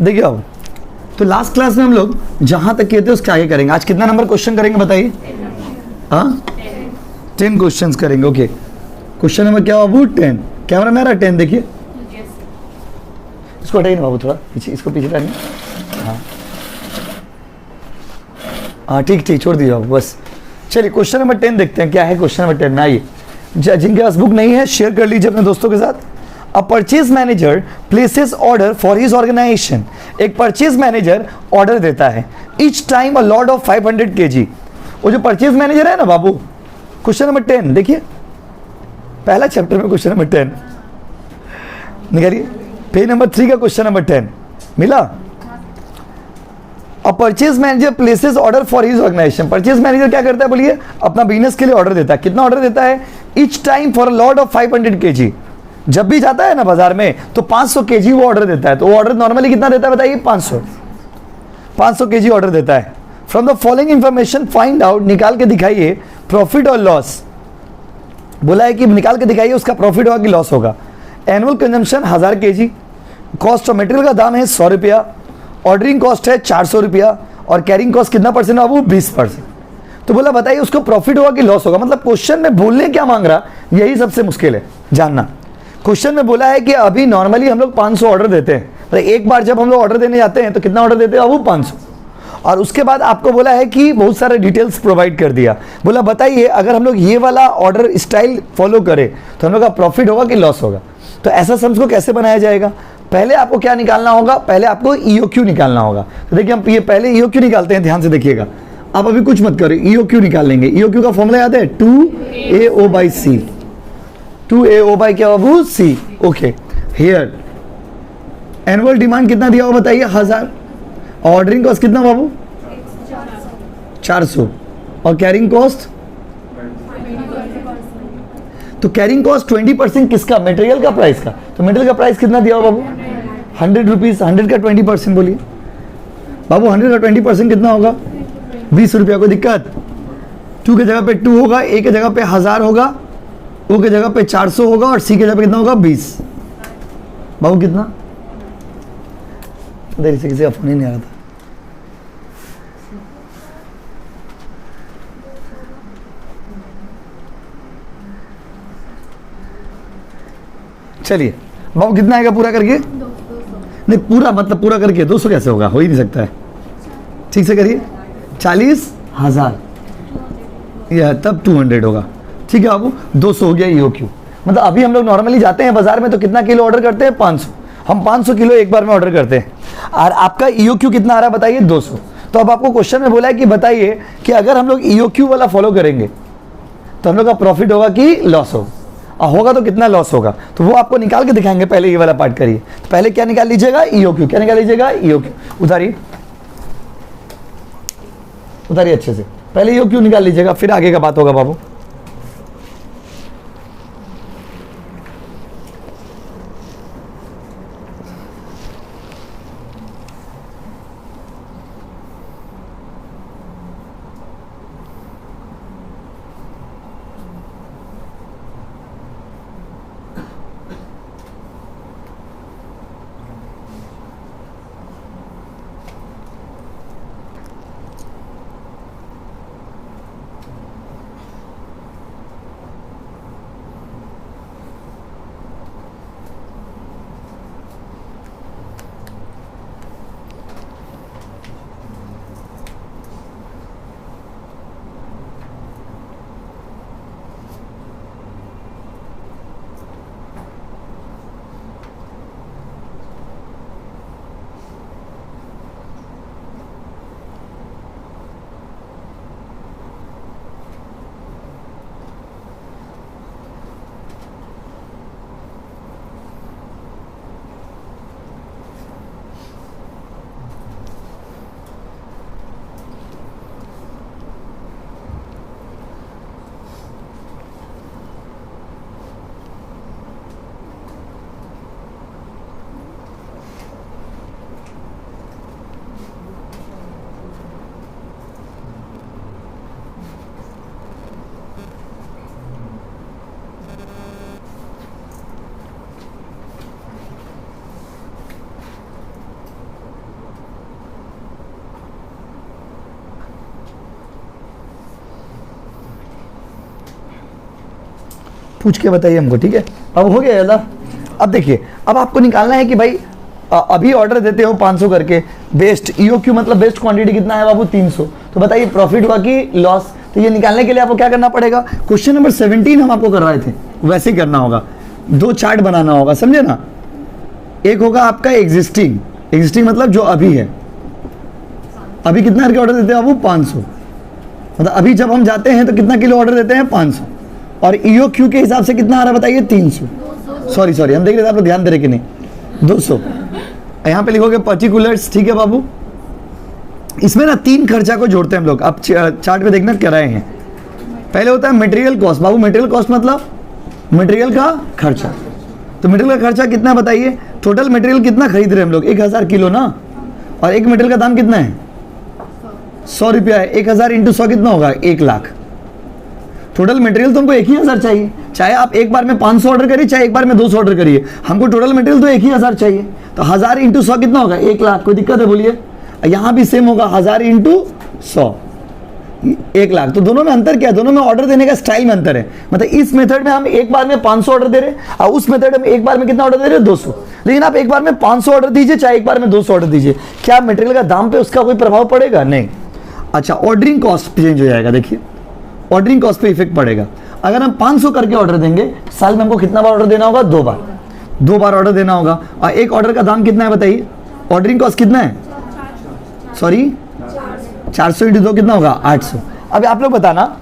देखिए अब तो लास्ट क्लास में हम लोग जहां तक किए थे उसके आगे करेंगे। आज कितना नंबर क्वेश्चन करेंगे बताइए? हाँ 10 क्वेश्चन करेंगे। ओके क्वेश्चन नंबर क्या बाबू? 10। कैमरा मेरा 10 देखिए। इसको हटाइए ना बाबू, थोड़ा पीछे, इसको पीछे लाइए। हाँ हाँ ठीक ठीक, छोड़ दीजिए बाबू बस। चलिए क्वेश्चन नंबर 10 देखते हैं क्या है क्वेश्चन नंबर 10 में। आइए, जिनके पास बुक नहीं है शेयर कर लीजिए अपने दोस्तों के साथ। A purchase manager places order for his organisation. एक परचेज मैनेजर ऑर्डर देता है each time a lot of 500 kg। वो जो परचेज मैनेजर है ना बाबू, क्वेश्चन नंबर 10 देखिए, पहला चैप्टर में क्वेश्चन नंबर 10 निकालिए, पेज नंबर 3 का क्वेश्चन नंबर 10 मिला। A purchase manager places order for his organisation. Purchase manager क्या करता है बोलिए? अपना बिजनेस के लिए ऑर्डर देता है। कितना ऑर्डर देता है? Each time for a lot of 500 kg। जब भी जाता है ना बाजार में तो 500 kg वो ऑर्डर देता है। तो वो ऑर्डर नॉर्मली कितना देता है बताइए? 500 kg ऑर्डर देता है। From the following information find out, निकाल के दिखाइए प्रॉफिट और लॉस। बोला है कि निकाल के दिखाइए उसका प्रॉफिट होगा कि लॉस होगा। Annual consumption 1000 kg, cost of material का दाम है 100 रुपया, ऑर्डरिंग कॉस्ट है 400 रुपया, और कैरिंग कॉस्ट कितना परसेंट है वो 20%। तो बोला बताइए उसको प्रॉफिट होगा कि लॉस होगा। मतलब क्वेश्चन में बोलने क्या मांग रहा, यही सबसे मुश्किल है जानना। क्वेश्चन में बोला है कि अभी नॉर्मली हम लोग 500 ऑर्डर देते हैं, तो एक बार जब हम लोग ऑर्डर देने जाते हैं तो कितना ऑर्डर देते हैं वो 500। और उसके बाद आपको बोला है कि बहुत सारे डिटेल्स प्रोवाइड कर दिया। बोला बताइए अगर हम लोग ये वाला ऑर्डर स्टाइल फॉलो करें तो हम लोग का प्रॉफिट होगा कि लॉस होगा। तो ऐसा सम्स को कैसे बनाया जाएगा? पहले आपको क्या निकालना होगा? पहले आपको ईओक्यू निकालना होगा। तो देखिए हम ये पहले ईओक्यू निकालते हैं, ध्यान से देखिएगा। आप अभी कुछ मत करो, ईओक्यू निकाल लेंगे। ईओक्यू का फॉर्मूला याद है? 2AO/C। 2AO बाई क्या बाबू? C। Okay here annual demand कितना दिया हुआ बताइए? 1000। ऑर्डरिंग कॉस्ट कितना बाबू? 400। और कैरिंग कॉस्ट? तो कैरिंग कॉस्ट 20% किसका? मटेरियल का प्राइस का। तो मटेरियल का प्राइस कितना दिया हुआ बाबू? 100 रुपीज। 100 का 20% बोलिए बाबू। 100 का 20% कितना होगा? 20 रुपया। कोई दिक्कत? 2 के जगह पे 2 होगा, A के जगह पे 1000 होगा, O के जगह पे 400 होगा, और C के जगह पे कितना होगा? 20। बाबू कितना? देर से किसी का फोन ही नहीं आ रहा था। चलिए बाबू कितना आएगा पूरा करके? नहीं पूरा मतलब पूरा करके 200 कैसे होगा? हो ही नहीं सकता है। ठीक से करिए। 40,000 यह तब 200 होगा। ठीक है बाबू, 200 हो गया ईओक्यू। मतलब अभी हम लोग नॉर्मली जाते हैं बाजार में तो कितना किलो ऑर्डर करते हैं? 500। हम 500 किलो एक बार में ऑर्डर करते हैं। और आपका ईओक्यू कितना आ रहा है बताइए? 200। तो अब आपको क्वेश्चन में बोला है कि बताइए कि अगर हम लोग ईओक्यू वाला फॉलो करेंगे तो हम लोग का प्रॉफिट होगा कि लॉस होगा, और होगा तो कितना लॉस होगा। तो वो आपको निकाल के दिखाएंगे। पहले ये वाला पार्ट करिए। तो पहले क्या निकाल लीजिएगा? ईओक्यू। क्या निकाल लीजिएगा? ईओक्यू। उतारिए उतारिए अच्छे से। पहले ईओक्यू निकाल लीजिएगा, फिर आगे का बात होगा बाबू। पूछ के बताइए हमको, ठीक है। अब हो गया यादा। अब देखिए, अब आपको निकालना है कि भाई अभी ऑर्डर देते हो 500 करके, बेस्ट ईओक्यू मतलब बेस्ट क्वांटिटी कितना है बाबू 300, तो बताइए प्रॉफिट हुआ कि लॉस। तो ये निकालने के लिए आपको क्या करना पड़ेगा, क्वेश्चन नंबर 17 हम आपको करवाए थे वैसे ही करना होगा, 2 चार्ट बनाना होगा, समझे ना। एक होगा आपका एग्जिस्टिंग, एग्जिस्टिंग मतलब जो अभी है, अभी कितना करके ऑर्डर देते हैं बाबू 500, मतलब अभी जब हम जाते हैं तो कितना किलो ऑर्डर देते हैं 500, और ईओक्यू के हिसाब से कितना आ रहा है बताइए 300, सॉरी हम देख रहे थे, आप ध्यान दे रहे कि नहीं, 200। यहाँ पे लिखोगे पर्टिकुलर्स, ठीक है बाबू। इसमें ना 3 खर्चा को जोड़ते हैं हम लोग, आप चार्ट पे देखना कराए हैं। पहले होता है मटेरियल कॉस्ट, बाबू मटेरियल कॉस्ट मतलब मटेरियल का खर्चा, तो मटेरियल का खर्चा कितना बताइए, टोटल मटेरियल कितना खरीद रहे हैं हम लोग 1000 किलो ना, और एक मटेरियल का दाम कितना है 100 रुपया है, 1000 इंटू 100 कितना होगा 1 लाख। टोटल मटेरियल तो हमको 1000 चाहिए, चाहे आप एक बार में 500 ऑर्डर करिए चाहे एक बार में 200 ऑर्डर करिए, हमको टोटल मटेरियल तो 1000 चाहिए, तो 1000 इंटू 100 कितना होगा 1 लाख। कोई दिक्कत है बोलिए। यहाँ भी सेम होगा, 1000 इंटू 100 1 लाख। तो दोनों में अंतर क्या है, दोनों में ऑर्डर देने का स्टाइल में अंतर है। मतलब इस मेथड में हम एक बार में 500 ऑर्डर दे रहे हैं, और उस मेथड में एक बार में कितना ऑर्डर दे रहे हैं 200। लेकिन आप एक बार में 500 ऑर्डर दीजिए चाहे एक बार में 200 ऑर्डर दीजिए, क्या मटेरियल का दाम पे उसका कोई प्रभाव पड़ेगा, नहीं। अच्छा, ऑर्डरिंग कॉस्ट चेंज हो जाएगा, देखिए ऑर्डरिंग कॉस्ट पे इफेक्ट पड़ेगा। अगर हम 500 करके ऑर्डर देंगे, साल में हमको कितना बार ऑर्डर देना होगा, 2 बार ऑर्डर देना होगा, और एक ऑर्डर का दाम कितना है बताइए, ऑर्डरिंग कॉस्ट कितना है, सॉरी 400 इंटू 2 कितना होगा 800। अब आप लोग बताना,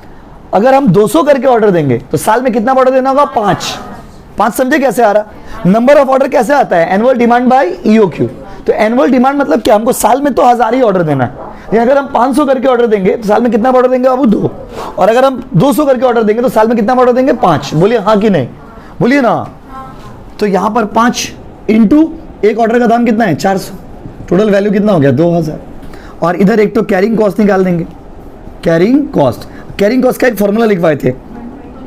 अगर हम 200 करके ऑर्डर देंगे तो साल में कितना ऑर्डर देना होगा 5। समझे कैसे आ रहा, नंबर ऑफ ऑर्डर कैसे आता है, एनुअल डिमांड बाय ईओक्यू। तो एनुअल डिमांड मतलब क्या, हमको साल में तो 1000 ही ऑर्डर देना है, लेकिन अगर हम 500 करके ऑर्डर देंगे तो साल में कितना ऑर्डर देंगे बाबू 2, और अगर हम 200 करके ऑर्डर देंगे तो साल में कितना ऑर्डर देंगे 5। बोलिए हाँ कि नहीं, बोलिए ना। तो यहां पर 5 इंटू एक ऑर्डर का दाम कितना है 400, टोटल वैल्यू कितना हो गया 2000। और इधर एक तो कैरिंग कॉस्ट निकाल देंगे, कैरिंग कॉस्ट का एक फॉर्मूला लिखवाए थे,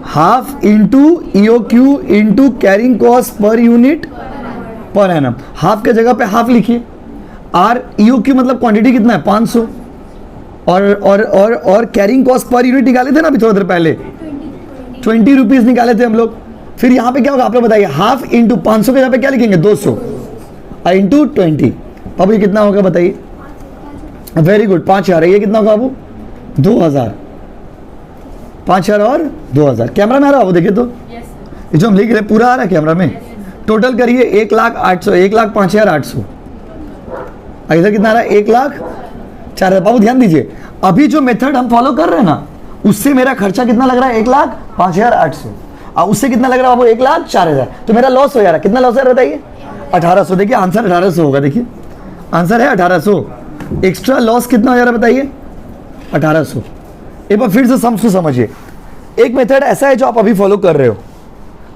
half into EOQ into carrying cost per unit per annum. Half के जगह पे हाफ लिखिए, आर ईओक्यू मतलब क्वांटिटी कितना है 500, और कैरिंग कॉस्ट पर यूनिट निकाले थे ना अभी थोड़ी देर पहले 20 रुपीज निकाले थे हम लोग। फिर यहाँ पे क्या होगा आप लोग बताइए, हाफ इंटू 500 के जगह पे क्या लिखेंगे 200 इंटू 20, अब ये कितना होगा बताइए, वेरी गुड 5000। ये कितना होगा बाबू 2000, 5000 और 2000। कैमरा में आ रहा है वो देखिए, तो ये जो हम लिख रहे हैं पूरा आ रहा है कैमरा में। टोटल करिए 1,08,000, 1,05,800। इधर कितना आ रहा है 1,04,000। बाबू ध्यान दीजिए, अभी जो मेथड हम फॉलो कर रहे हैं ना, उससे मेरा खर्चा कितना लग रहा है 1,05,800, और उससे कितना लग रहा है बाबू 1,04,000। तो मेरा लॉस हो जा रहा है, कितना लॉस है बताइए 1800। देखिए आंसर 1800 होगा, देखिए आंसर है 1800। एक्स्ट्रा लॉस कितना हो जा रहा है बताइए 1800। एक बार फिर से समझिए, एक मेथड ऐसा है जो आप अभी फॉलो कर रहे हो,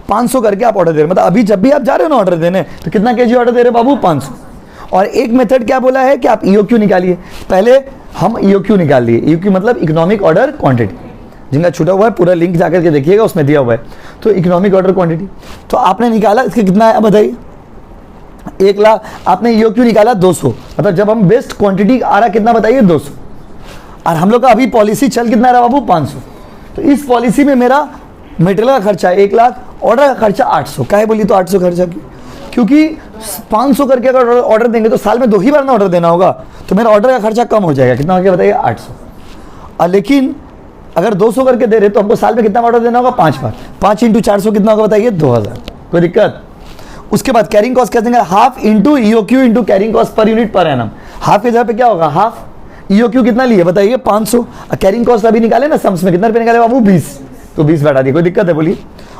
500 करके आप ऑर्डर दे रहे हो, मतलब अभी जब भी आप जा रहे हो ना ऑर्डर देने, तो कितना केजी ऑर्डर दे रहे हो बाबू 500। और एक मेथड क्या बोला है कि आप ईओक्यू निकालिए। पहले हम ईओक्यू निकाल लिए, ईओक्यू मतलब इकोनॉमिक ऑर्डर क्वांटिटी, जिनका छूटा हुआ है पूरा लिंक जाकर के देखिएगा, उसमें दिया हुआ है। तो इकोनॉमिक ऑर्डर क्वांटिटी तो आपने निकाला, इसका कितना है बताइए 1 लाख। आपने ईओक्यू निकाला 200, मतलब जब हम बेस्ट क्वांटिटी आ रहा कितना बताइए 200, और हम लोग का अभी पॉलिसी चल कितना रहा बाबू 500। तो इस पॉलिसी में मेरा मटेरियल का खर्चा 1 लाख, ऑर्डर का खर्चा 800। काहे बोली तो 800 खर्चा क्योंकि 500 करके अगर ऑर्डर देंगे तो साल में 2 ही बार ना ऑर्डर देना होगा, तो मेरा ऑर्डर का खर्चा कम हो जाएगा। कितना हो गया बताइए 800। लेकिन अगर 200 करके दे रहे तो हमको साल में कितना ऑर्डर देना होगा 5 बार, 5 इंटू 400 कितना होगा बताइए 2000। कोई दिक्कत। उसके बाद कैरिंग कॉस्ट कैसे देंगे, half into EOQ into carrying cost per unit per annum. Half के जगह पे क्या होगा हाफ, ईओक्यू कितना लिए बताइए 500, कैरिंग कॉस्ट अभी निकाले ना सम्स में, कितना रुपये निकाले बाबू 20, तो 20 बैठा दिए। कोई दिक्कत है बोलिए।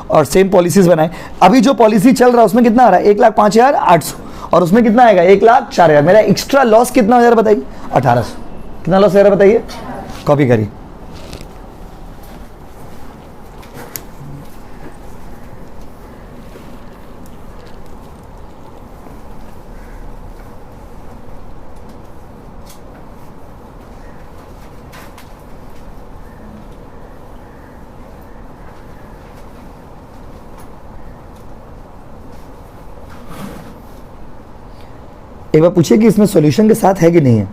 और सेम पॉलिसीज बनाए, अभी जो पॉलिसी चल रहा है उसमें कितना आ रहा है 1,05,800, और उसमें कितना आएगा 1,04,000। मेरा एक्स्ट्रा लॉस कितना हो जा रहा बताइए 1800। कितना लॉस हो रहा बताइए, कॉपी करिए। एक बार पूछिए कि इसमें सॉल्यूशन के साथ है कि नहीं है।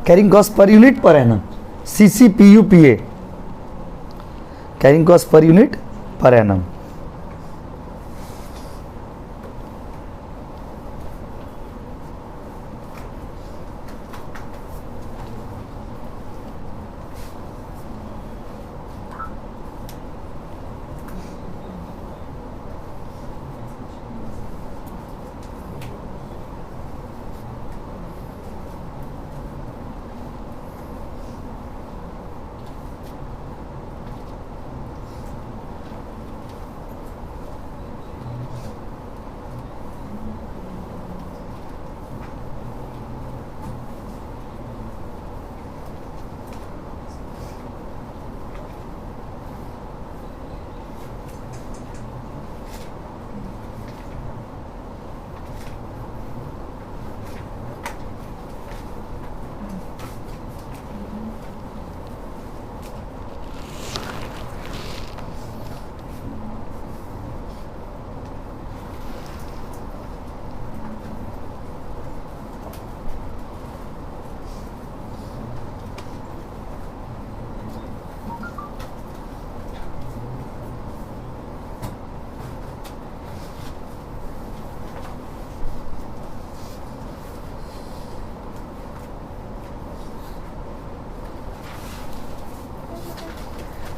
Carrying cost per unit per annum, CCPUPA, carrying cost per unit per annum.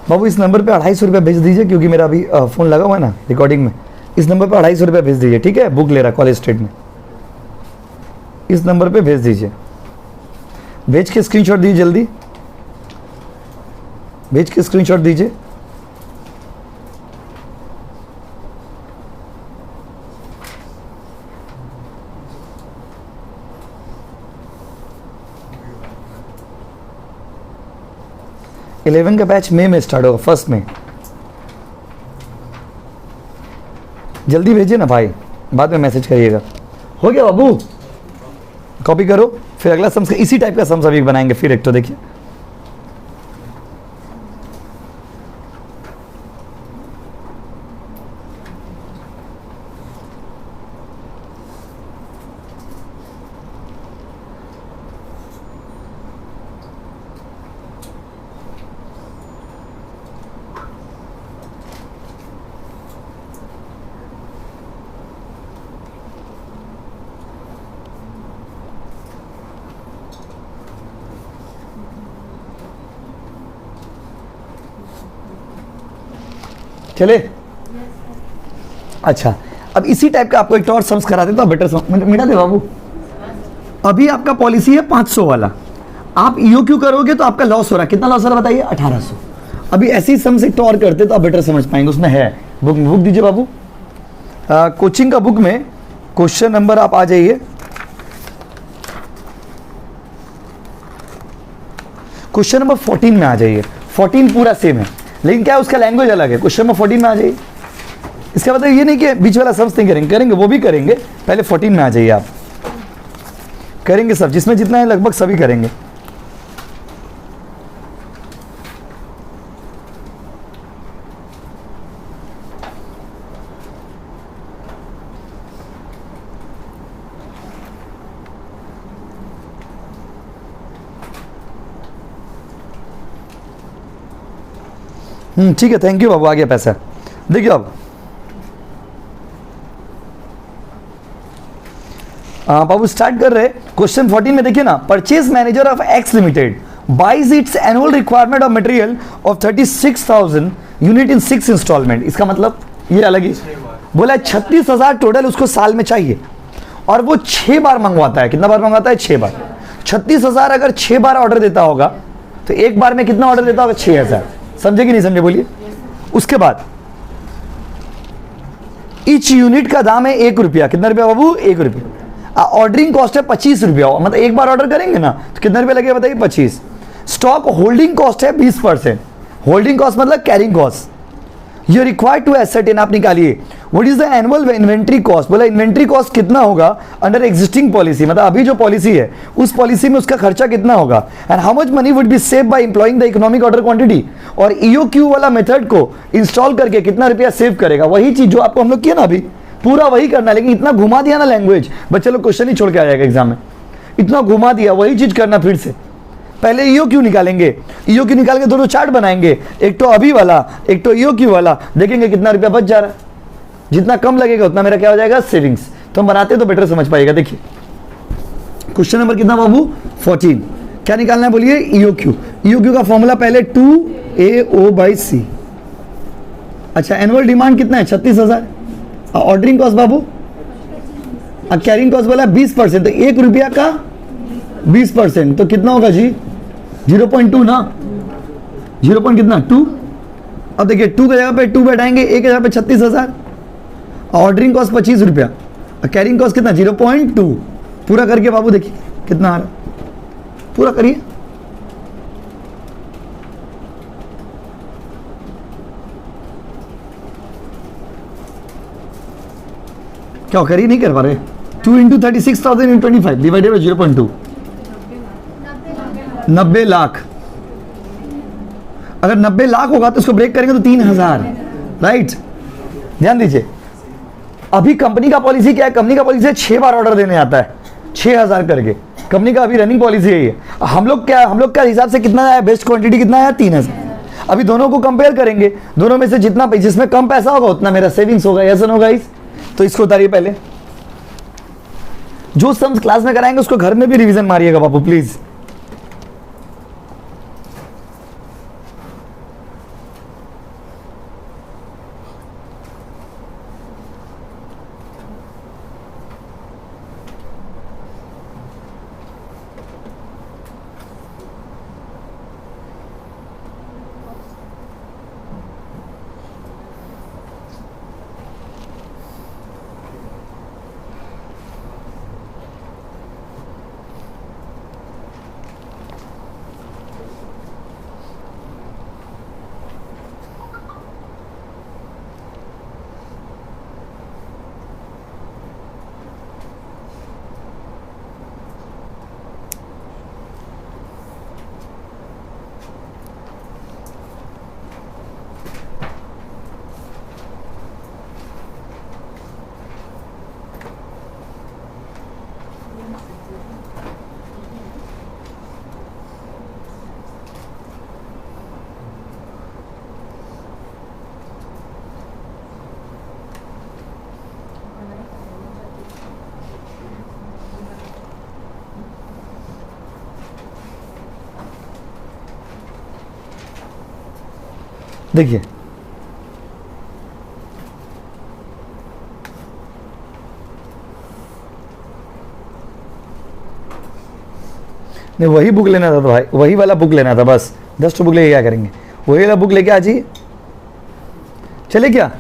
बाबू इस नंबर पे 250 रुपया भेज दीजिए, क्योंकि मेरा अभी फ़ोन लगा हुआ है ना रिकॉर्डिंग में। इस नंबर पे 250 रुपया भेज दीजिए, ठीक है? बुक ले रहा कॉलेज स्ट्रीट में, इस नंबर पे भेज दीजिए। भेज के स्क्रीनशॉट दीजिए, जल्दी भेज के स्क्रीनशॉट दीजिए। इलेवन का बैच मई में स्टार्ट होगा, 1 मई। जल्दी भेजिए ना भाई, बाद में मैसेज करिएगा। हो गया बाबू, कॉपी करो, फिर अगला सम्स इसी टाइप का सम्स अभी बनाएंगे। फिर एक तो देखिए, चले। अच्छा, अब इसी टाइप का आपको एक और सम्स कराते तो बेटर सम्स मिटा दे बाबू। अभी आपका पॉलिसी है 500 वाला, आप ईओक्यू करोगे तो आपका लॉस हो रहा है। कितना लॉस हो रहा है बताइए? 1800। अभी ऐसी सम्स एक और करते तो आप बेटर समझ पाएंगे। उसमें है बुक दीजिए बाबू। कोचिंग का बुक में क्वेश्चन नंबर आप आ जाइए, क्वेश्चन नंबर 14 में आ जाइए। 14 पूरा सेम है, लेकिन क्या है उसका लैंग्वेज अलग है। क्वेश्चन नंबर 14 में आ जाइए। इसका मतलब ये नहीं कि बीच वाला सम्स नहीं करेंगे, वो भी करेंगे। पहले 14 में आ जाइए, आप करेंगे सब, जिसमें जितना है लगभग सभी करेंगे। ठीक है, थैंक यू बाबू। आ गया पैसा। देखिए अब बाबू स्टार्ट कर रहे क्वेश्चन 14 में। देखिए ना, purchase manager of X limited buys its annual requirement of material of 36,000 unit in 6 instalment. इसका मतलब ये अलग ही बोला, 36,000 टोटल उसको साल में चाहिए, और वो 6 बार मंगवाता है। कितना बार मंगवाता है? 6 बार। 36,000 अगर 6 बार ऑर्डर देता होगा तो एक बार में कितना ऑर्डर देता होगा? 6,000। समझे कि नहीं समझे बोलिए। उसके बाद ईच यूनिट का दाम है 1 रुपया। कितना रुपया बाबू? 1 रुपया। ऑर्डरिंग कॉस्ट है 25 रुपया। मतलब एक बार ऑर्डर करेंगे ना तो कितना रुपया लगेगा बताइए? 25। स्टॉक होल्डिंग कॉस्ट है 20%। होल्डिंग कॉस्ट मतलब carrying cost. You required to ascertain, आप निकालिए what is the annual inventory cost. बोला इन्वेंट्री कॉस्ट कितना होगा अंडर एग्जिस्टिंग पॉलिसी, मतलब अभी जो पॉलिसी है उस पॉलिसी में उसका खर्चा कितना होगा। And how much money would be save by employing the economic order quantity. और ईओक्यू वाला मेथड को इंस्टॉल करके कितना रुपया सेव करेगा। वही चीज जो आपको हम लोग किया ना अभी, पूरा वही करना है। लेकिन इतना घुमा दिया ना लैंग्वेज, बच्चे लोग क्वेश्चन ही छोड़ के आ जाएगा एग्जाम में। इतना घुमा दिया, वही चीज करना फिर से। पहले EOQ निकालेंगे, EOQ निकाल के दोनों चार्ट बनाएंगे, एक तो अभी वाला, एक तो EOQ वाला, देखेंगे कितना रुपया बच जा रहा है। जितना कम लगेगा उतना मेरा क्या हो जाएगा, सेविंग्स। तो हम बनाते तो बेटर समझ पाएगा। देखिए क्वेश्चन नंबर कितना बाबू, 14। क्या निकालना है बोलिए, EOQ। EOQ का फॉर्मूला पहले 2AO/C। अच्छा, एनुअल डिमांड कितना है, 36,000। ऑर्डरिंग कॉस्ट बाबू, कैरिंग कॉस्ट बोला 20%, तो 1 रुपया का 20%, तो कितना होगा जी, 0.2 ना, 0 कितना 2। अब देखिए 2 की जगह पे 2 बैठाएंगे, 1 की जगह पे 36,000, ऑर्डरिंग कॉस्ट 25 रुपया, कैरिंग कॉस्ट कितना 0.2। पूरा करके बाबू देखिए कितना आ रहा, पूरा करिए। क्या करिए, नहीं कर पा रहे। 2 × 36,025 डिवाइडेड बाई 0.2, 90 लाख। अगर 90 लाख होगा तो इसको ब्रेक करेंगे तो 3,000, राइट। ध्यान दीजिए, अभी कंपनी का पॉलिसी क्या है, कंपनी का पॉलिसी है 6 बार ऑर्डर देने आता है, 6,000 करके कंपनी का अभी रनिंग पॉलिसी है ये। हम लोग क्या हिसाब से कितना है, बेस्ट क्वांटिटी कितना है, 3,000। अभी दोनों को कंपेयर करेंगे, दोनों में से जिसमें कम पैसा होगा उतना मेरा सेविंग्स होगा, ऐसा होगा इस। तो इसको उतारिए पहले, जो सम्स क्लास में कराएंगे उसको घर में भी रिवीजन मारिएगा बाबू प्लीज। देखिए नहीं, वही बुक लेना था तो भाई, वही वाला बुक लेना था बस। 10 बुक लेके क्या करेंगे, वही वाला बुक लेके आ जाइए। चले क्या,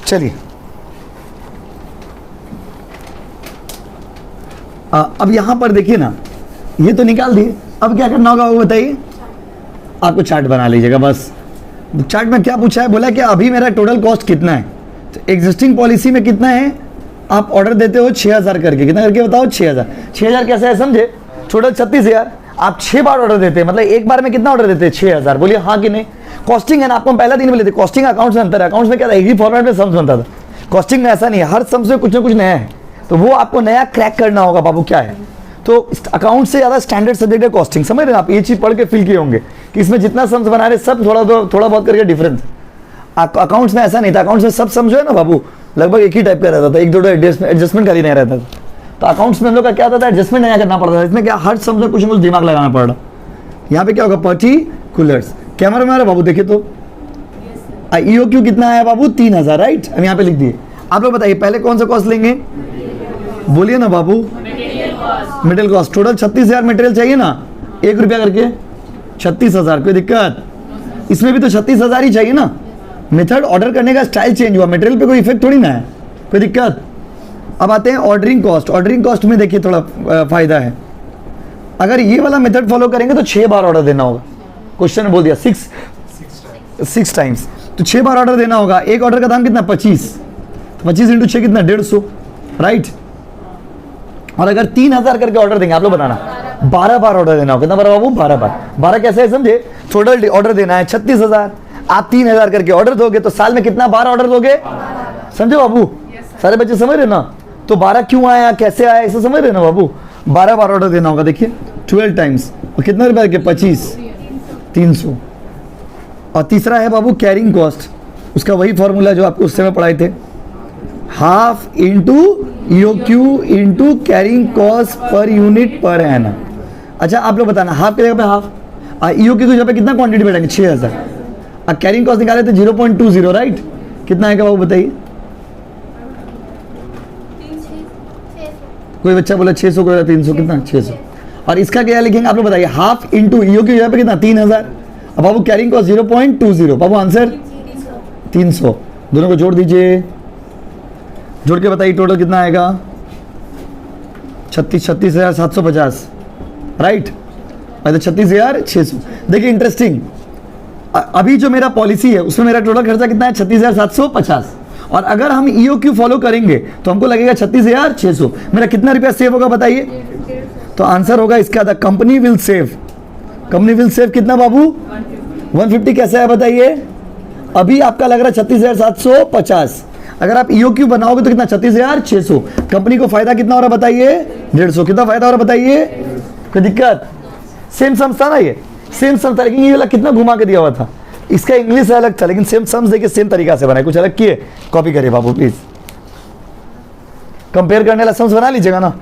चलिए। अब यहां पर देखिए ना, ये तो निकाल दिए, अब क्या करना होगा वो बताइए। आपको चार्ट बना लीजिएगा बस। चार्ट में क्या पूछा है, बोला कि अभी मेरा टोटल कॉस्ट कितना है, तो एग्जिस्टिंग पॉलिसी में कितना है, आप ऑर्डर देते हो 6,000 करके, कितना करके बताओ, 6,000। 6,000 कैसे है समझे, टोटल 36,000, आप 6 बार ऑर्डर देते हैं, मतलब एक बार में कितना ऑर्डर देते हैं, 6,000। बोलिए हाँ कि नहीं। कॉस्टिंग है ना, आपको हम पहला दिन बोले थे, कॉस्टिंग अकाउंट्स में अंतर है। अकाउंट्स में क्या था, एक ही फॉर्मेट में सम्स बनता था, कॉस्टिंग में ऐसा नहीं है, हर सम्स में कुछ ना कुछ नया है, तो वो आपको नया क्रैक करना होगा बाबू क्या है। तो अकाउंट से ज़्यादा स्टैंडर्ड सब्जेक्ट है कॉस्टिंग, समझ रहे हैं आप, ये चीज़ पढ़ के फील किए होंगे कि इसमें जितना सम्स बना रहे सब थोड़ा बहुत करके डिफरेंस। अकाउंट्स में ऐसा नहीं था, अकाउंट्स में सब समझो है ना बाबू, लगभग एक ही टाइप का रहता था, एक दो एडजस्टमेंट खाली नहीं रहता था। तो अकाउंट्स में हम लोग का क्या होता था, एडजस्टमेंट नया करना पड़ता था। इसमें क्या, हर सम्स में कुछ न कुछ दिमाग लगाना पड़ रहा। यहाँ पे क्या होगा, पर्टिकुलर्स। कैमरा में आ रहा बाबू, देखिए तो EOQ कितना आया बाबू, 3,000, राइट। हम यहाँ पे लिख दिए। आप लोग बताइए पहले कौन सा कॉस्ट लेंगे, बोलिए ना बाबू, मटेरियल कॉस्ट। टोटल 36,000 मटेरियल चाहिए ना, 1 रुपया करके 36,000। कोई दिक्कत, इसमें भी तो 36,000 ही चाहिए ना। मेथड ऑर्डर करने का स्टाइल चेंज हुआ, मटेरियल पे कोई इफेक्ट थोड़ी ना है, कोई दिक्कत। अब आते हैं ऑर्डरिंग कॉस्ट। ऑर्डरिंग कॉस्ट में देखिए थोड़ा फायदा है, अगर ये वाला मेथड फॉलो करेंगे तो 6 बार ऑर्डर देना होगा। क्वेश्चन ने बोल दिया 6 टाइम्स, तो 6 बार ऑर्डर देना होगा। एक ऑर्डर का दाम कितना, 25, तो 25 × 6 कितना, 150, राइट। और अगर 3,000 करके ऑर्डर देंगे, आप लोग बताना, 12 बार ऑर्डर देना होगा। कितना बार बाबू, 12 बार। 12 कैसे है समझे, टोटल ऑर्डर देना है 36,000, आप 3,000 करके ऑर्डर दोगे तो साल में कितना बार ऑर्डर दोगे, समझे बाबू, सारे बच्चे समझ रहे ना। तो 12 क्यों आया, कैसे आया, इसे समझ रहे ना बाबू। 12 बार ऑर्डर देना होगा, देखिए 12 टाइम्स, और कितना रुपए के 25, 300। और तीसरा है बाबू कैरिंग कॉस्ट, उसका वही फॉर्मूला जो आपको उस समय पढ़ाए थे, half into EOQ into carrying cost per unit per annum. अच्छा आप लोग बताना, हाफ की जगह पे हाफ, ईओक्यू की जगह पे कितना क्वांटिटी बैठेंगे, 6000, और कैरिंग कॉस्ट निकाले थे 0.20, राइट। कितना आएगा बाबू बताइए। कोई बच्चा बोला 600, कोई 300, कितना 600। और इसका क्या लिखेंगे आप लोग बताइए, हाफ इंटू ईओ की जगह पे कितना 3000। अब बाबू कैरिंग कॉस्ट 0.20, बाबू आंसर 300। दोनों को जोड़ दीजिए, जोड़ के बताइए टोटल कितना आएगा, 36,750, राइट। तो 36,600। देखिए इंटरेस्टिंग, अभी जो मेरा पॉलिसी है उसमें मेरा टोटल खर्चा कितना है, 36,750। और अगर हम ईओक्यू फॉलो करेंगे तो हमको लगेगा 36,600। मेरा कितना रुपया सेव होगा बताइए। तो आंसर होगा इसका, the company will save, company will save कितना बाबू, 150। कैसा है बताइए। अभी आपका लग रहा है 36,750, अगर आप ईओक्यू बनाओगे तो कितना, 36,600। कंपनी को फायदा कितना हो रहा है बताइए, 150। कितना फायदा हो रहा है बताइए, कोई दिक्कत। सेम सम्स था ना, ये सेम सम्स था, लेकिन ये वाला कितना घुमा के दिया हुआ था, इसका इंग्लिश अलग था, लेकिन सेम सम्स देखिए सेम तरीका से बनाए, कुछ अलग किए, कॉपी करिए बाबू प्लीज। कंपेयर करने वाला सम्स बना लीजिएगा ना।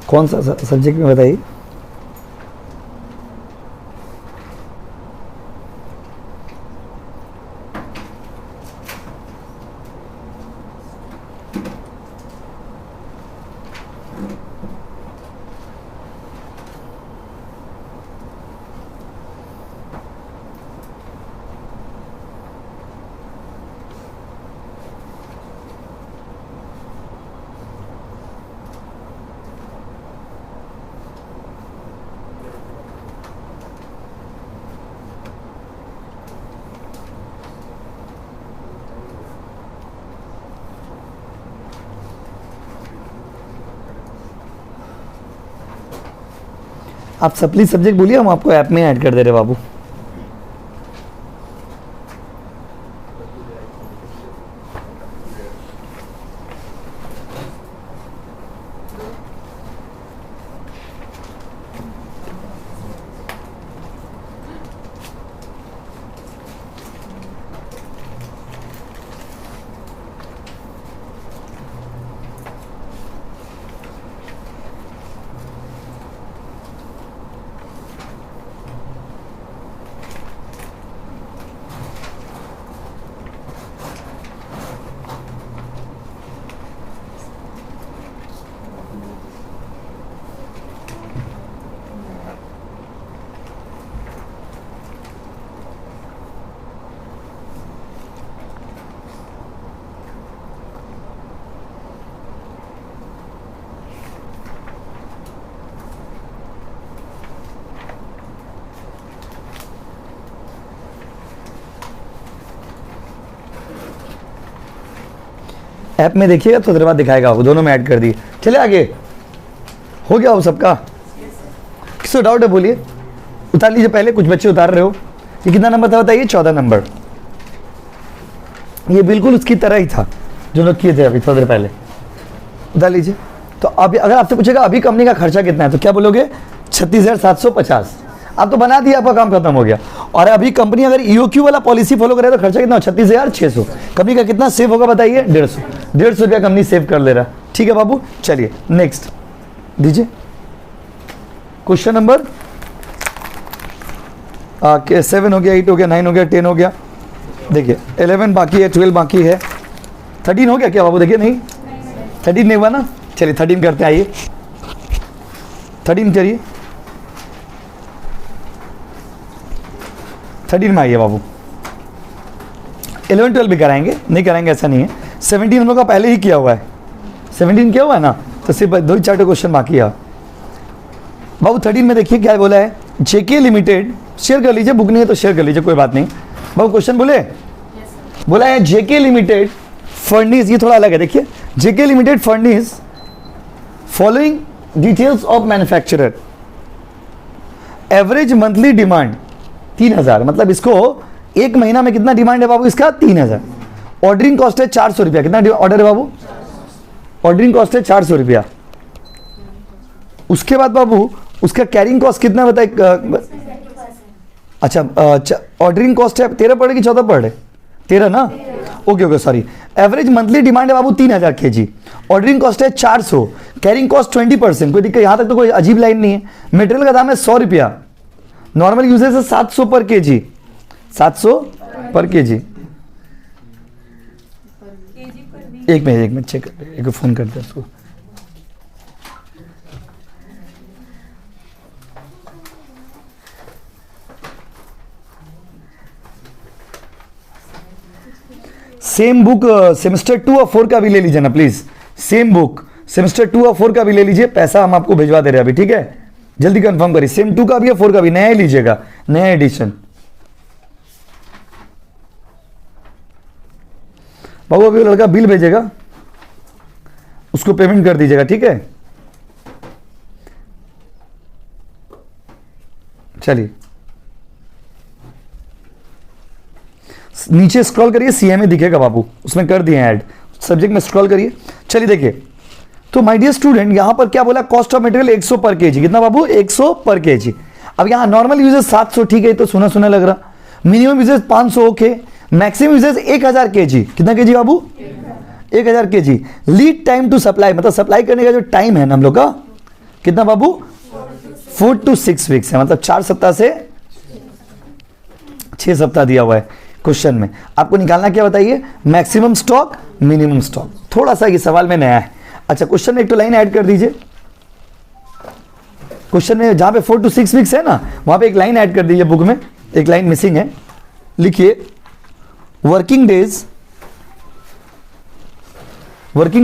कौन सा सब्जेक्ट में बताइए। आप सब प्लीज सब्जेक्ट बोलिए, हम आपको ऐप में ऐड कर दे रहे बाबू। ऐप में देखिएगा तो देर बाद दिखाएगा, वो दोनों में ऐड कर दिए। चले आगे, हो गया वो सबका। किसको डाउट है बोलिए, उतार लीजिए। पहले कुछ बच्चे उतार रहे हो। ये कितना नंबर था बताइए, 14 नंबर। ये बिल्कुल उसकी तरह ही था जो लोग किए थे अभी थोड़ी देर पहले। उतार लीजिए। तो अभी अगर आपसे पूछेगा अभी कंपनी का खर्चा कितना है, तो क्या बोलोगे, 36,750। आप तो बना दिया, आपका काम खत्म हो गया। और अभी कंपनी अगर ईओक्यू वाला पॉलिसी फॉलो करे तो खर्चा कितना, 36,600। कंपनी का कितना सेव होगा बताइए, 150 रुपया कंपनी सेव कर ले रहा। ठीक है बाबू, चलिए नेक्स्ट दीजिए। क्वेश्चन नंबर 7 हो गया, 8 हो गया, 9 हो गया, 10 हो गया। देखिए 11 बाकी है, 12 बाकी है, 13 हो गया क्या बाबू, देखिए नहीं 13 नहीं हुआ ना। चलिए 13 करते हैं, आइए 13 करिए। 13 में आइए बाबू। 11 12 भी कराएंगे, नहीं कराएंगे ऐसा नहीं है, 17 हम लोग का पहले ही किया हुआ है, 17 किया हुआ है ना, तो सिर्फ 2-4 क्वेश्चन बाकी है बाबू। 13 में देखिए क्या बोला है, जेके लिमिटेड, शेयर कर लीजिए, बुक नहीं है तो शेयर कर लीजिए, कोई बात नहीं बाबू। क्वेश्चन बोले बोला है जेके लिमिटेड फर्निश, ये थोड़ा अलग है देखिए, JK limited furnish following details of manufacturer, average monthly demand 3000, मतलब इसको एक महीना में कितना डिमांड है बाबू इसका 3000। ऑर्डरिंग कॉस्ट है 400 रुपया, कितना ऑर्डर है बाबू, ऑर्डरिंग कॉस्ट है 400 रुपया। उसके बाद बाबू उसका कैरिंग कॉस्ट कितना बताए, अच्छा ऑर्डरिंग कॉस्ट है 13 पर डे कि 14 पर डे, 13 ना, okay okay sorry. Average monthly demand है बाबू 3000 kg, ऑर्डरिंग कॉस्ट है 400, कैरिंग कॉस्ट 20%, कोई दिक्कत, यहाँ तक तो कोई अजीब लाइन नहीं है। मटेरियल का दाम है 100 रुपया, नॉर्मल यूजेज है 700 पर kg, 700 पर kg। एक मिनट चेक कर, एक फोन करते हैं उसको। सेम बुक सेमेस्टर 2 और 4 का भी ले लीजिए ना प्लीज, सेम बुक सेमेस्टर 2 और 4 का भी ले लीजिए, पैसा हम आपको भिजवा दे रहे हैं अभी, ठीक है, जल्दी कंफर्म करिए। सेम 2 का भी है 4 का भी, नया ही लीजिएगा, नया एडिशन। बाबू अभी वो लड़का बिल भेजेगा, उसको पेमेंट कर दीजिएगा, ठीक है। चलिए नीचे स्क्रॉल करिए, सीएमए दिखेगा बाबू, उसमें कर दिए ऐड, सब्जेक्ट में स्क्रॉल करिए। चलिए देखिए, तो माय डियर स्टूडेंट यहां पर क्या बोला, कॉस्ट ऑफ मटेरियल 100 पर केजी, कितना बाबू 100 पर केजी। अब यहां नॉर्मल यूजेज 700, ठीक है, तो सुना सुना लग रहा। Minimum usage 500, okay. Maximum usage 1000 kg, कितना केजी बाबू 1000 kg. Lead time to supply, मतलब सप्लाई करने का जो टाइम है ना हम लोग का, कितना बाबू 4 to 6 वीक्स है, मतलब 4 सप्ताह से 6 सप्ताह दिया हुआ है क्वेश्चन में। आपको निकालना क्या बताइए, मैक्सिमम स्टॉक, मिनिमम स्टॉक। थोड़ा सा ये सवाल में नया है। अच्छा क्वेश्चन में एक तो लाइन ऐड कर दीजिए, क्वेश्चन में जहां पे 4 to 6 वीक्स है ना, वहां पे एक लाइन ऐड कर दीजिए, बुक में एक लाइन मिसिंग है, लिखिए working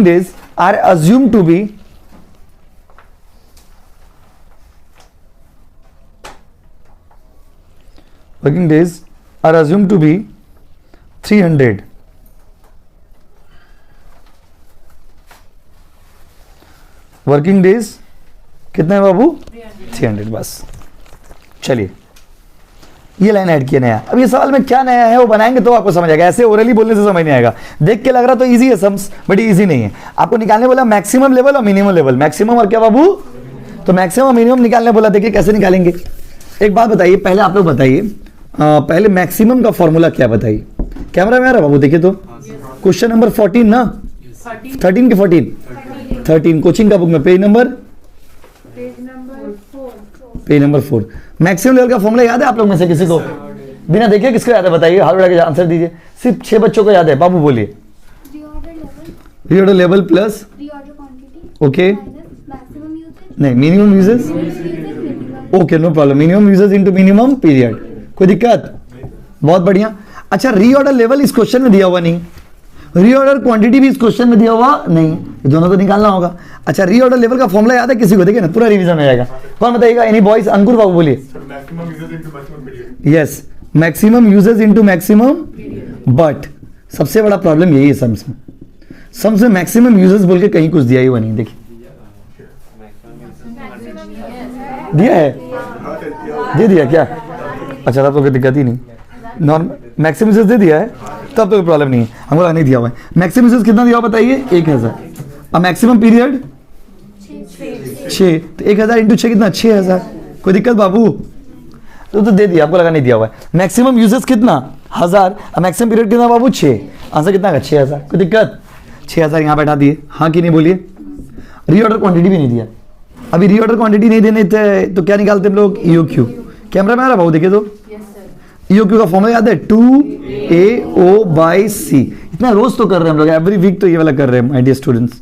days are assume to be working days are assumed to be 300. Working days कितने हैं बाबू 300, बस। चलिए ये लाइन ऐड किया नया। अब ये सवाल में क्या नया है वो बनाएंगे तो आपको समझ आएगा, ऐसे ओरली बोलने से समझ नहीं आएगा। देख के लग रहा तो इजी है सम्स, बट इजी नहीं है। आपको निकालने बोला मैक्सिमम लेवल और मिनिमम लेवल, मैक्सिमम और क्या बाबू, तो मैक्सिमम और मिनिमम निकालने बोला। देखिए कैसे निकालेंगे, एक बात बताइए, पहले आप लोग बताइए, पहले मैक्सिमम का फॉर्मूला क्या बताइए। कैमरा में आ रहा बाबू, देखिए तो क्वेश्चन नंबर 14 ना, 13 के 13 कोचिंग का बुक में पेज नंबर 4। मैक्सिमम लेवल का फॉर्मूला याद है आप लोग में से किसी को, बिना देखे किसको याद है बताइए, हाथ उठा के आंसर दीजिए। सिर्फ 6 बच्चों को याद है, बाबू बोलिए। रीऑर्डर लेवल प्लस ओके, नहीं minimum uses, okay no problem, minimum uses into minimum period, कोई दिक्कत, बहुत बढ़िया। अच्छा रीऑर्डर लेवल इस क्वेश्चन में दिया हुआ नहीं, रीऑर्डर क्वांटिटी भी इस क्वेश्चन में दिया हुआ नहीं, ये दोनों तो निकालना होगा। अच्छा रीऑर्डर लेवल का फॉर्मूला याद है किसी को, देखिए ना पूरा रिवीजन हो जाएगा। कौन बताइएगा, एनी बॉयज, अंकुर बाबू बोलिए। Yes, maximum uses into maximum, but सबसे बड़ा प्रॉब्लम यही है सम्स में, सम्स में मैक्सिमम यूजेस बोल के कहीं कुछ दिया ही हुआ नहीं। देखिए दिया है, दे दिया क्या, अच्छा तब तो कोई दिक्कत ही नहीं, नॉर्मल मैक्सिमम यूजेस दे दिया है तब तो कोई प्रॉब्लम नहीं है। हमको नहीं दिया हुआ है मैक्सिमम यूजेस कितना दिया हुआ बताइए 1000, और मैक्सिमम पीरियड 6, तो 1000 इंटू 6 कितना 6000, कोई दिक्कत बाबू, तो दे दिया, आपको लगा नहीं दिया हुआ है। मैक्सिमम यूजेस कितना 1000, और मैक्सिमम पीरियड कितना बाबू 6, आंसर कितना का 6000, कोई दिक्कत, 6000 यहाँ बैठा दिए, हाँ कि नहीं बोलिए। रीऑर्डर क्वांटिटी भी नहीं दिया, अभी रीऑर्डर क्वांटिटी नहीं देने थे तो क्या निकालते हम लोग, EOQ। कैमरा में आ रहा बाबू, देखिए तो EOQ का फॉर्मूला याद है 2AO/C, इतना रोज तो कर रहे हैं हम लोग, एवरी वीक तो ये वाला कर रहे हैं माय डियर स्टूडेंट्स,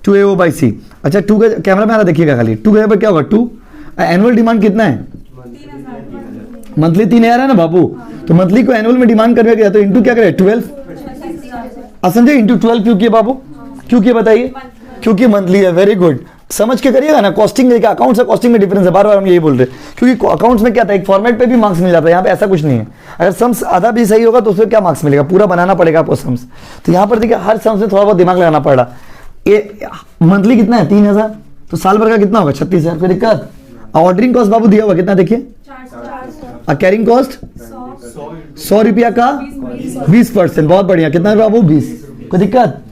2AO/C। अच्छा 2 का कैमरा में आ रहा देखिएगा खाली, 2 के पर क्या होगा 2, एनुअल डिमांड कितना है, मंथली 3000 है ना बाबू, तो मंथली को एनुअल में डिमांड करने गया तो इंटू क्या करें 12, आप समझे, इंटू 12 क्यों किया बाबू, क्यों किया बताइए, क्योंकि मंथली है, वेरी गुड, समझ के करिएगा ना। कॉस्टिंग देखिए, अकाउंट्स और कॉस्टिंग में डिफरेंस है, बार बार हम यही बोल रहे हैं, क्योंकि अकाउंट्स में क्या था, एक फॉर्मेट पे भी मार्क्स मिल जाता है, यहाँ पे ऐसा कुछ नहीं है। अगर सम्स आधा भी सही होगा तो उसमें क्या मार्क्स मिलेगा, पूरा बनाना पड़ेगा आपको सम्स। तो यहाँ पर देखिए हर सम्स में थोड़ा बहुत दिमाग लगाना पड़ रहा। ये मंथली कितना है 3000, तो साल भर का कितना होगा 36,000, कोई दिक्कत। ऑर्डरिंग कॉस्ट बाबू दिया हुआ कितना देखिए, और कैरिंग कॉस्ट 100 रुपया का 20%, बहुत बढ़िया, कितना है बाबू 20, कोई दिक्कत।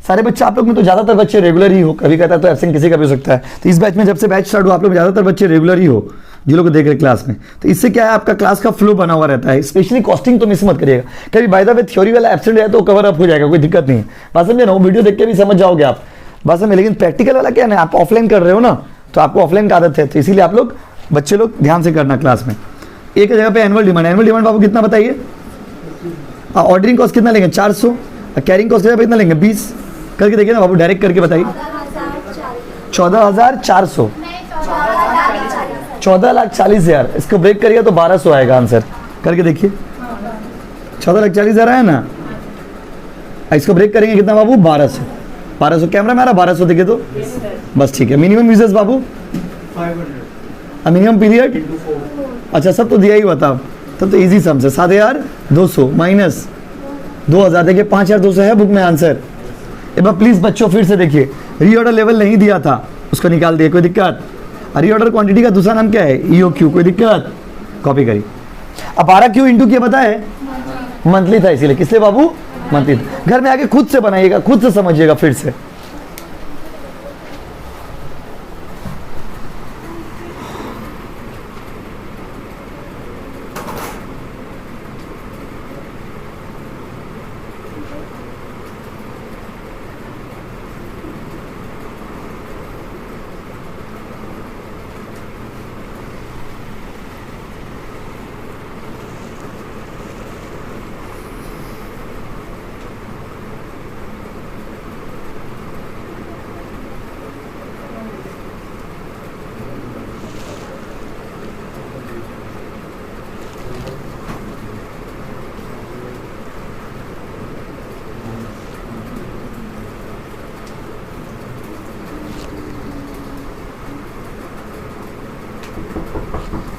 सारे बच्चे आप लोग में तो ज्यादातर बच्चे रेगुलर ही हो, कभी कहता है तो एब्सेंट किसी का भी हो सकता है। तो इस बैच में जब से बैच स्टार्ट हुआ आप लोग ज्यादातर बच्चे रेगुलर ही हो जिन लोग को देख रहे क्लास में। तो इससे क्या है, आपका क्लास का फ्लो बना हुआ रहता है। स्पेशली कॉस्टिंग तो मिस मत करिएगा, कभी बाय द वे थ्योरी वाला एब्सेंट है तो कवर अप हो जाएगा, कोई दिक्कत नहीं है। बात समझे ना, वो वीडियो देख के भी समझ जाओगे आप, बात समझे। लेकिन प्रैक्टिकल वाला क्या है ना, आप ऑफलाइन कर रहे हो ना, तो आपको ऑफलाइन की आदत है, तो इसीलिए आप लोग बच्चे लोग ध्यान से करना क्लास में। एक जगह पे एनुअल डिमांड बाबू कितना बताइए, ऑर्डरिंग कॉस्ट कितना लेंगे 400, कैरिंग कॉस्ट कितना लेंगे 20, करके देखिए ना बाबू, डायरेक्ट करके बताइए। 14,400, 14,40,000, इसको ब्रेक करिए तो 1200 आएगा आंसर, करके देखिए। 14,40,000 आया ना, इसको ब्रेक करेंगे कितना बाबू 1200, कैमरा में आ रहा 1200 देखिए तो बस ठीक है। मिनिमम यूजेस बाबू 500, मिनिमम पीरियड, अच्छा सब तो दिया ही हुआ था, तब तो इजी सम से 7,200 माइनस 2,000, देखिए 5,200 है बुक में आंसर। एक बार प्लीज बच्चों फिर से देखिए, रीऑर्डर लेवल नहीं दिया था, उसको निकाल दिए, कोई दिक्कत। रीऑर्डर क्वांटिटी का दूसरा नाम क्या है, ईओक्यू, कोई दिक्कत, कॉपी करिए। अब 12 क्यों इंटू किया पता है, मंथली था इसीलिए, किसलिए बाबू मंथली था। घर में आके खुद से बनाइएगा, खुद से समझिएगा फिर से।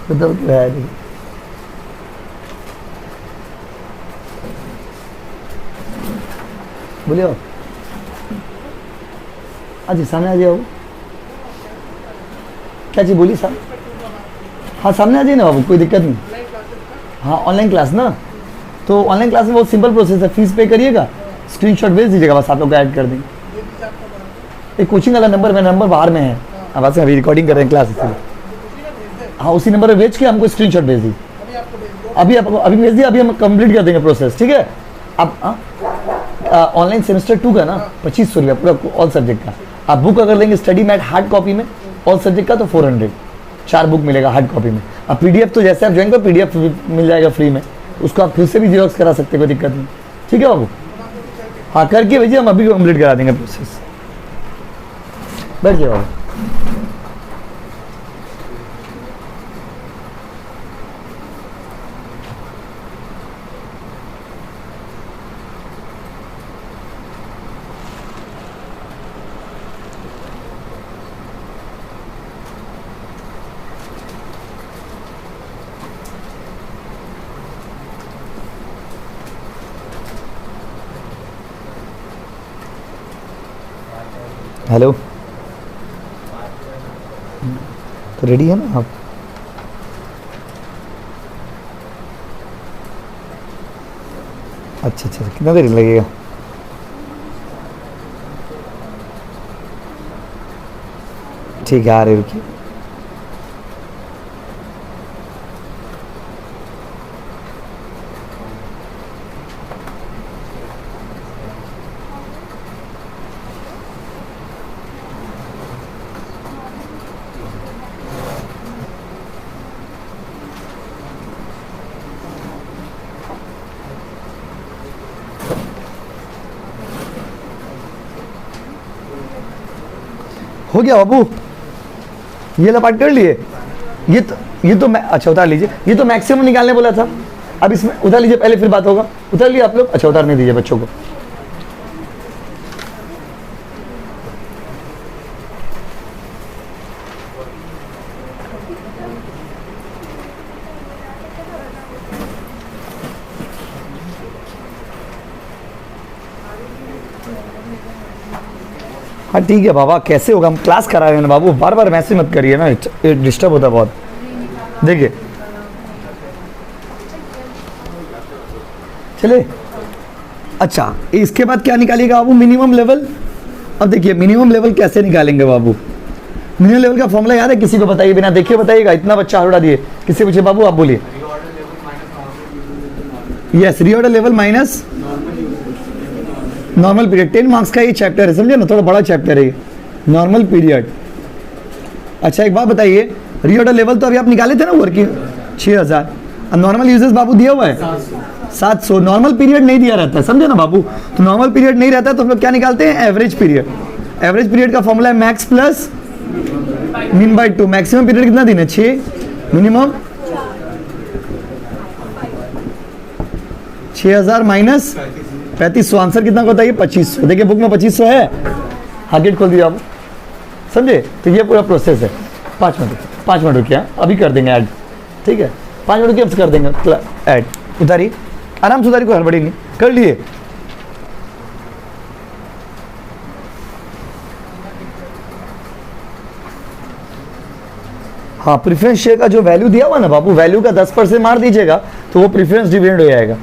मतलब क्या है, बोलिए जी, सामने आ जाओ, क्या चीज बोली साहब, हाँ सामने आ जाइए ना बाबू, कोई दिक्कत नहीं। हाँ ऑनलाइन क्लास ना, तो ऑनलाइन क्लास में बहुत सिंपल प्रोसेस है, फीस पे करिएगा, स्क्रीनशॉट भेज दीजिएगा, बस आप लोग को ऐड कर देंगे। एक कोचिंग वाला नंबर, मेरा नंबर बाहर में है, अब आज अभी रिकॉर्डिंग कर रहे हैं क्लास, इसलिए हाँ उसी नंबर पे भेज के हमको स्क्रीनशॉट भेज दीजिए। अभी भेज दिया, अभी हम कंप्लीट कर देंगे प्रोसेस, ठीक है। अब ऑनलाइन सेमेस्टर 2 का ना 2500 रुपया पूरा ऑल सब्जेक्ट का। आप बुक अगर लेंगे स्टडी मैट हार्ड कॉपी में ऑल सब्जेक्ट का तो 400, 4 बुक मिलेगा हार्ड कॉपी में। अब पीडीएफ तो जैसे आप ज्वाइन करो पीडीएफ मिल जाएगा फ्री में, उसको आप फिर से भी जेरॉक्स करा सकते हैं, कोई दिक्कत नहीं, ठीक है बाबू। हाँ करके भेजिए, हम अभी कंप्लीट करा देंगे प्रोसेस, बैठ जाइए बाबू। हेलो, तो रेडी है ना आप? अच्छा अच्छा, कितना देर लगेगा? ठीक है, आ रहे रुकिए। हो गया बाबू, ये लपाट कर लिए। ये तो अच्छा उतार लीजिए, ये तो मैक्सिमम निकालने बोला था। अब इसमें उतार लीजिए पहले, फिर बात होगा। उतार लिया आप लोग? अच्छा उतारने दीजिए बच्चों को, हाँ ठीक है बाबा, कैसे होगा, हम क्लास करा रहे हैं ना बाबू, बार बार मैसेज मत करिए ना, ये डिस्टर्ब होता है बहुत। देखिए चले, अच्छा इसके बाद क्या निकालिएगा बाबू, मिनिमम लेवल। अब देखिए मिनिमम लेवल कैसे निकालेंगे बाबू, मिनिमम लेवल का फॉर्मूला याद है किसी को, बताइए, बिना देखिए बताइएगा, इतना बच्चा हटा दिए, किसी पूछे बाबू आप बोलिए। Yes, reorder level minus normal period. 10 marks का ये चैप्टर है, समझे ना, थोड़ा बड़ा चैप्टर है ये, नॉर्मल पीरियड। अच्छा एक बात बताइए, रीऑर्डर लेवल तो अभी आप निकाले थे ना वर्किंग 6000, और नॉर्मल यूजेस बाबू दिया हुआ है 700। नॉर्मल पीरियड नहीं दिया रहता है, समझे ना बाबू, तो नॉर्मल पीरियड नहीं रहता है तो हम लोग क्या निकालते हैं, एवरेज पीरियड। एवरेज पीरियड का फॉर्मूला है max plus mean by 2। Maximum period कितना दिन है, 6, मिनिमम 6000 माइनस 3500, आंसर कितना होता है, 2500। देखिए बुक में 2500 है, हाँ गेट खोल दीजिए आप, समझे। तो ये पूरा प्रोसेस है। 5 मिनट रुकिए, अभी कर देंगे ऐड, ठीक है, 5 मिनट रुकिए, अब कर देंगे ऐड। उतारिए आराम से, उतारिए, कोई हड़बड़ी नहीं, कर लिए। हाँ प्रेफरेंस शेयर का जो वैल्यू दिया हुआ ना बाबू, वैल्यू का 10% मार दीजिएगा तो वो प्रेफरेंस डिविडेंड हो जाएगा।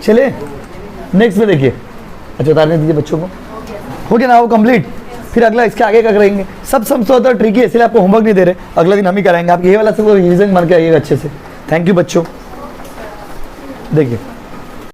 चले नेक्स्ट में देखिए। अच्छा उतारने दीजिए बच्चों को, हो गया ना वो कंप्लीट। फिर अगला इसके आगे का करेंगे। सब समझौता ट्रिकी है, इसलिए आपको होमवर्क नहीं दे रहे, अगला दिन हम ही कराएंगे। आप ये वाला सब रिविजन बन के आइएगा अच्छे से। थैंक यू बच्चों। देखिए